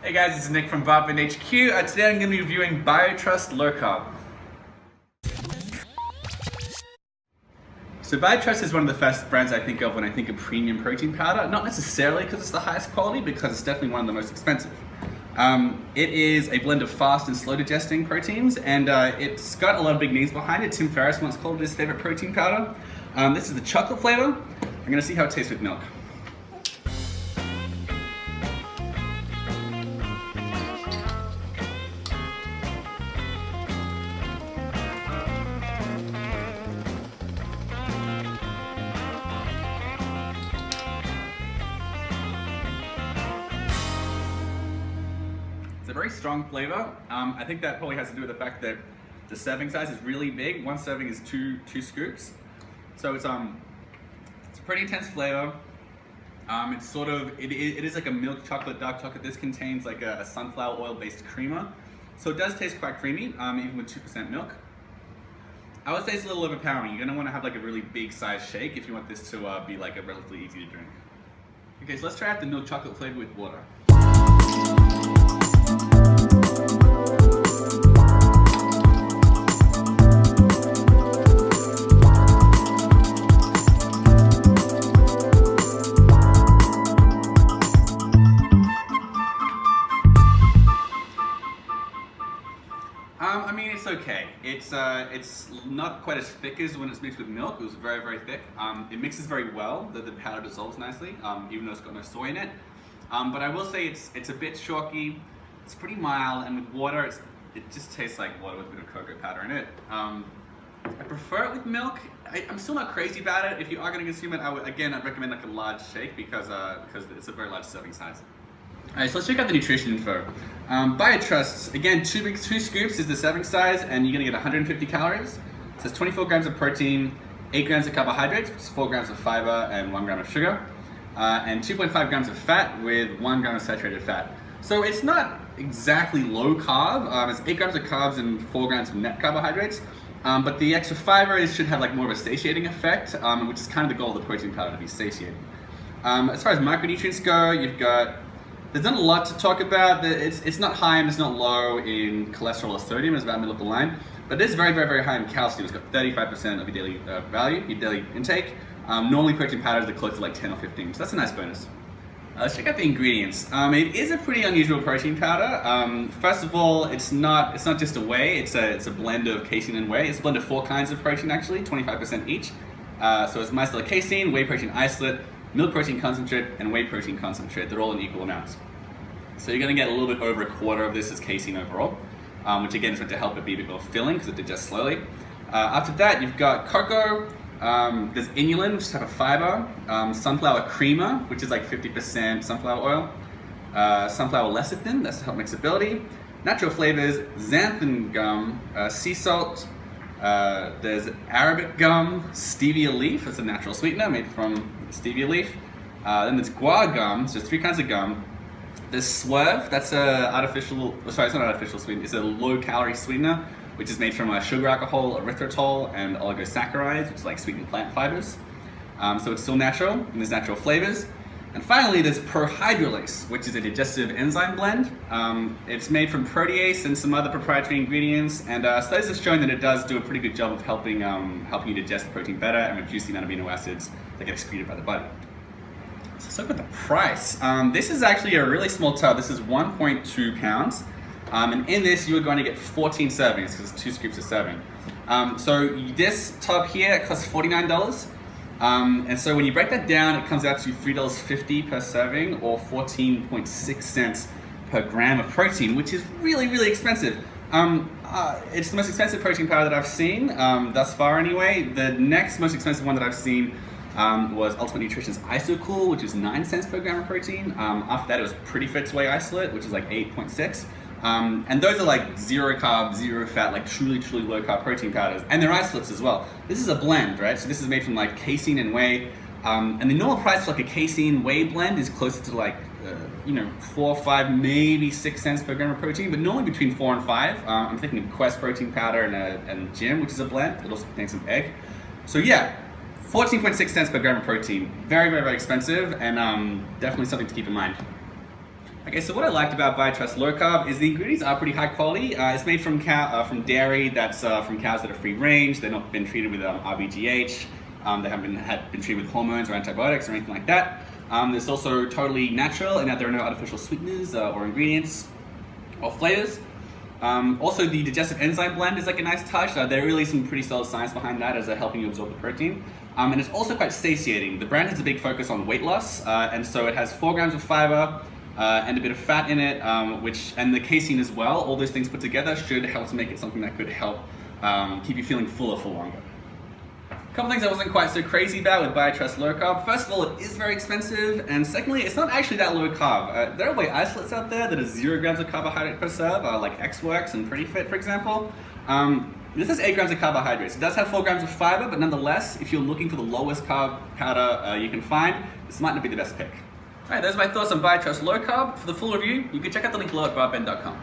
Hey guys, this is Nick from Bob and HQ. Today I'm going to be reviewing BioTrust Low Carb. So BioTrust is one of the first brands I think of when I think of premium protein powder. Not necessarily because it's the highest quality, because it's definitely one of the most expensive. It is a blend of fast and slow digesting proteins, and it's got a lot of big names behind it. Tim Ferriss once called it his favorite protein powder. This is the chocolate flavor. I'm going to see how it tastes with milk. It's a very strong flavor. I think that probably has to do with the fact that the serving size is really big. One serving is two scoops. So it's a pretty intense flavor. It's sort of, it is like a milk chocolate, dark chocolate. This contains like a sunflower oil based creamer. So it does taste quite creamy, even with 2% milk. I would say it's a little overpowering. You're gonna wanna have like a really big size shake if you want this to be like a relatively easy to drink. Okay, so let's try out the milk chocolate flavor with water. I mean, it's okay. It's not quite as thick as when it's mixed with milk. It was very, very thick. It mixes very well. The powder dissolves nicely, even though it's got no soy in it. But I will say it's a bit chalky. It's pretty mild, and with water, it just tastes like water with a bit of cocoa powder in it. I prefer it with milk. I'm still not crazy about it. If you are going to consume it, I'd recommend like a large shake because it's a very large serving size. Alright, so let's check out the nutrition info. BioTrust, again, two scoops is the serving size, and you're gonna get 150 calories. It says 24 grams of protein, 8 grams of carbohydrates, which is 4 grams of fiber, and 1 gram of sugar, and 2.5 grams of fat with 1 gram of saturated fat. So it's not exactly low carb. It's 8 grams of carbs and 4 grams of net carbohydrates. But the extra fiber should have like more of a satiating effect, which is kind of the goal of the protein powder, to be satiating. As far as micronutrients go, there's not a lot to talk about. It's not high and it's not low in cholesterol or sodium. It's about middle of the line. But it is very, very, very high in calcium. It's got 35% of your daily value, your daily intake. Normally protein powders are close to like 10 or 15, so that's a nice bonus. Let's check out the ingredients. It is a pretty unusual protein powder. First of all, it's not just a whey. It's a blend of casein and whey. It's a blend of 4 kinds of protein actually, 25% each. So it's micellar casein, whey protein isolate, milk protein concentrate, and whey protein concentrate. They're all in equal amounts. So you're going to get a little bit over a quarter of this as casein overall, which again is meant to help it be a bit more filling because it digests slowly. After that, you've got cocoa, there's inulin, which is a type of fiber, sunflower creamer, which is like 50% sunflower oil, sunflower lecithin, that's to help mixability, natural flavors, xanthan gum, sea salt, there's Arabic gum, stevia leaf, that's a natural sweetener made from stevia leaf. Then there's guar gum, so there's 3 kinds of gum. There's swerve, that's it's not artificial sweetener, it's a low calorie sweetener, which is made from sugar alcohol, erythritol, and oligosaccharides, which is like sweetened plant fibers. So it's still natural, and there's natural flavors. And finally, there's prohydrolase, which is a digestive enzyme blend. It's made from protease and some other proprietary ingredients, and studies have shown that it does do a pretty good job of helping you digest the protein better and reduce the amount of amino acids that get excreted by the body. So let's look at the price. This is actually a really small tub. This is 1.2 pounds. And in this, you are going to get 14 servings because it's 2 scoops a serving. So this tub here costs $49. And so when you break that down, it comes out to $3.50 per serving or 14.6 cents per gram of protein, which is really, really expensive. It's the most expensive protein powder that I've seen, thus far anyway. The next most expensive one that I've seen was Ultimate Nutrition's IsoCool, which is 9 cents per gram of protein. After that, it was Pretty Fit's Whey Isolate, which is like 8.6. And those are like 0 carb, 0 fat, like truly, truly low carb protein powders. And they're isolates as well. This is a blend, right? So this is made from like casein and whey. And the normal price for like a casein whey blend is closer to like, 4, 5, maybe 6 cents per gram of protein, but normally between 4 and 5. I'm thinking of Quest protein powder and Gym, which is a blend. It also contains some egg. So yeah, 14.6 cents per gram of protein. Very, very, very expensive, and definitely something to keep in mind. Okay, so what I liked about BioTrust Low Carb is the ingredients are pretty high quality. It's made from from dairy that's from cows that are free range. They've not been treated with RBGH. They haven't been treated with hormones or antibiotics or anything like that. It's also totally natural in that there are no artificial sweeteners or ingredients or flavors. Also, the digestive enzyme blend is like a nice touch. There really is some pretty solid science behind that as they're helping you absorb the protein. And it's also quite satiating. The brand has a big focus on weight loss, and so it has 4 grams of fiber and a bit of fat in it, and the casein as well. All those things put together should help to make it something that could help keep you feeling fuller for longer. A couple things I wasn't quite so crazy about with BioTrust Low Carb. First of all, it is very expensive, and secondly, it's not actually that low carb. There are whey isolates out there that are 0 grams of carbohydrate per serve, like X-Works and Pretty Fit, for example. This has 8 grams of carbohydrates. It does have 4 grams of fiber, but nonetheless, if you're looking for the lowest carb powder you can find, this might not be the best pick. Alright, those are my thoughts on BioTrust Low Carb. For the full review, you can check out the link below at barbend.com.